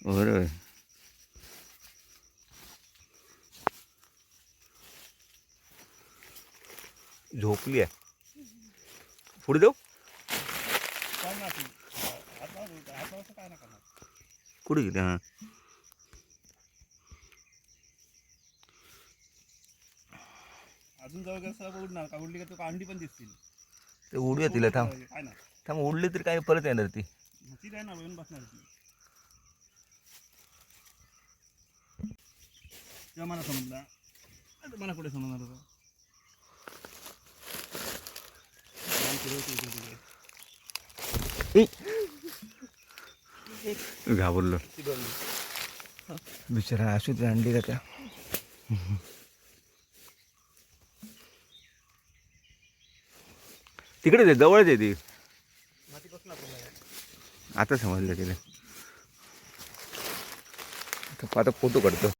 बरोबर झोपली आहे. पुढे जाऊ कुठे गेली? हां अजून जवळ गेलं उडणार का? उडली का तुका अंडी पण दिसतील. ते उडूया तिला. थांब काय ना थांब, उडली तरी काय परत येणार ती. ती काय ना येऊन बसणार ती. तेव्हा मला समजला. आता मला कुठे समजणार होतं. घाबरलो बिचारा. असू ते अंडी का त्या. तिकडेच आहे, जवळच आहे ती. आता समजलं तिला. आता फोटो काढतो.